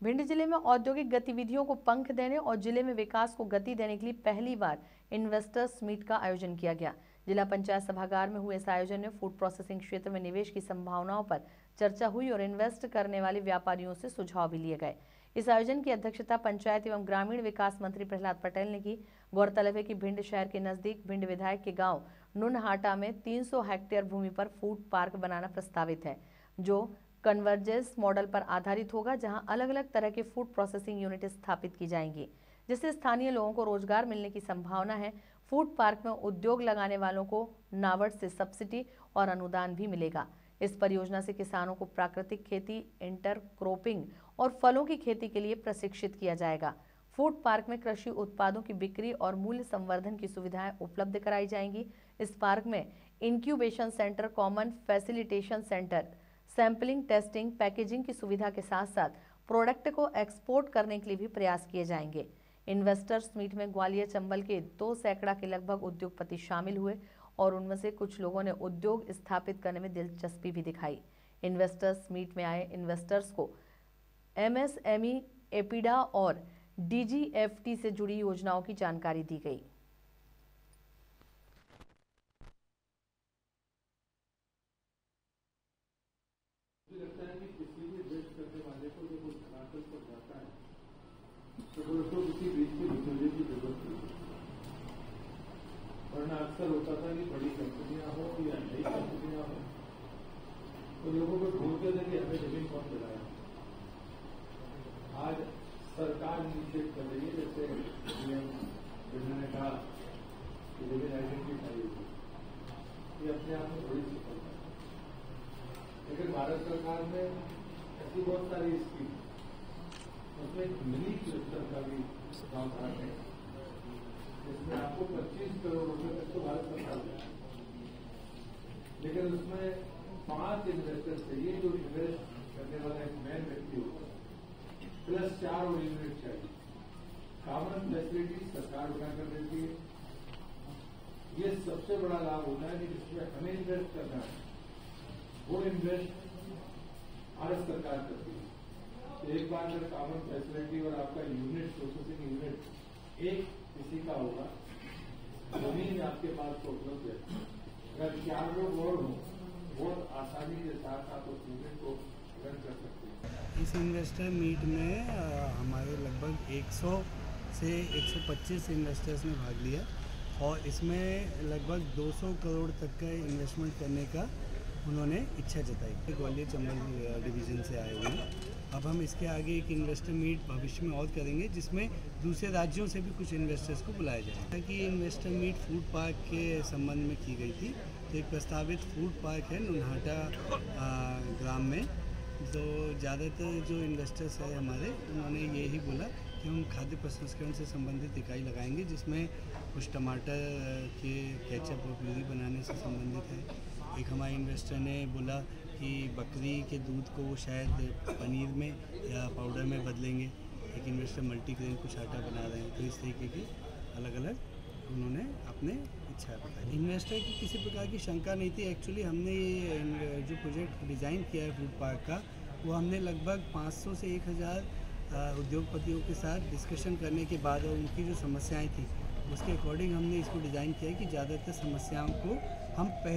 भिंड जिले में औद्योगिक गतिविधियों को पंख देने और जिले में विकास को गति देने के लिए पहली बार इन्वेस्टर्स मीट का आयोजन किया गया। जिला पंचायत सभागार में हुए इस आयोजन में फूड प्रोसेसिंग क्षेत्र में निवेश की संभावनाओं पर चर्चा हुई और इन्वेस्ट करने वाले व्यापारियों से सुझाव भी लिए गए। इस आयोजन की अध्यक्षता पंचायत एवं ग्रामीण विकास मंत्री प्रहलाद पटेल ने की। गौरतलब है कि भिंड शहर के नजदीक भिंड विधायक के गांव नुनहाटा में 300 हेक्टेयर भूमि पर फूड पार्क बनाना प्रस्तावित है, जो कन्वर्जेंस मॉडल पर आधारित होगा, जहां अलग अलग तरह के फूड प्रोसेसिंग यूनिट स्थापित की जाएंगी, जिससे स्थानीय लोगों को रोजगार मिलने की संभावना है। फूड पार्क में उद्योग लगाने वालों को नाबार्ड से सब्सिडी और अनुदान भी मिलेगा। इस परियोजना से किसानों को प्राकृतिक खेती, इंटरक्रॉपिंग और फलों की खेती के लिए प्रशिक्षित किया जाएगा। फूड पार्क में कृषि उत्पादों की बिक्री और मूल्य संवर्धन की सुविधाएं उपलब्ध कराई जाएंगी। इस पार्क में incubation centre, common facilitation centre, sampling, testing, packaging की सुविधा के साथ साथ प्रोडक्ट को एक्सपोर्ट करने के लिए भी प्रयास किए जाएंगे। इन्वेस्टर्स मीट में ग्वालियर चंबल के 2 सैकड़ा के लगभग उद्योगपति शामिल हुए और उनमें से कुछ लोगों ने उद्योग स्थापित करने में दिलचस्पी भी दिखाई। इन्वेस्टर्स मीट में आए इन्वेस्टर्स को MSME, एपीडा और DGFT से जुड़ी योजनाओं की जानकारी दी गई। तो उसको किसी बीच के डिस्पोजल की जरूरत नहीं है, वरना अक्सर होता था कि बड़ी कंपनियां हो या नई कंपनियां हो तो लोगों को ढूंढते थे कि हमें जमीन कौन दिलाया। आज सरकार इनिशिएट कर रही है, जैसे ने कहा कि जमीन आइडेंटिफाई होगी, ये अपने आप में बड़ी सफलता है। लेकिन भारत सरकार ने ऐसी बहुत सारी स्कीम, उसमें एक मिनी क्लस्टर का भी काम कर रहे हैं, जिसमें आपको 25 करोड़ रुपए तक तो भारत सरकार देगा, लेकिन उसमें 5 इन्वेस्टर चाहिए जो इन्वेस्ट करने वाला एक मेन व्यक्ति होगा, प्लस 4 और यूनिट चाहिए। कॉमन फैसिलिटी सरकार उठा कर देती है। ये सबसे बड़ा लाभ होता है कि जिसमें हमें इन्वेस्ट करना है वो इन्वेस्ट भारत सरकार करती है। एक बार अगर कॉमन फैसिलिटी और आपका यूनिट, प्रोसेसिंग यूनिट एक किसी का होगा, जमीन आपके पास तो उपलब्ध है, अगर 4 लोग और हों बहुत आसानी के साथ आप उस यूनिट को रन कर सकते हैं। इस इन्वेस्टर मीट में हमारे लगभग 100 से 125 इन्वेस्टर्स ने भाग लिया और इसमें लगभग 200 करोड़ तक का इन्वेस्टमेंट करने का उन्होंने इच्छा जताई। ग्वालियर चंबल डिवीज़न से आए हुए हैं। अब हम इसके आगे एक इन्वेस्टर मीट भविष्य में और करेंगे, जिसमें दूसरे राज्यों से भी कुछ इन्वेस्टर्स को बुलाया जाए। ताकि इन्वेस्टर मीट फूड पार्क के संबंध में की गई थी, तो एक प्रस्तावित फूड पार्क है नुनहाटा ग्राम में। तो ज़्यादातर जो इन्वेस्टर्स है हमारे, उन्होंने ये ही बोला कि हम खाद्य प्रसंस्करण से संबंधित इकाई लगाएंगे, जिसमें कुछ टमाटर के केचप और प्यूरी बनाने से संबंधित है। एक हमारे इन्वेस्टर ने बोला कि बकरी के दूध को वो शायद पनीर में या पाउडर में बदलेंगे। एक इन्वेस्टर मल्टीग्रेन कुछ आटा बना रहे हैं। तो इस तरीके की अलग अलग उन्होंने अपने इच्छा बताई। इन्वेस्टर की किसी प्रकार की शंका नहीं थी। एक्चुअली हमने ये जो प्रोजेक्ट डिज़ाइन किया है फूड पार्क का, वो हमने लगभग 500 से 1000 उद्योगपतियों के साथ डिस्कशन करने के बाद और उनकी जो समस्याएँ थी उसके अकॉर्डिंग हमने इसको डिज़ाइन किया है कि ज़्यादातर समस्याओं को हम पहले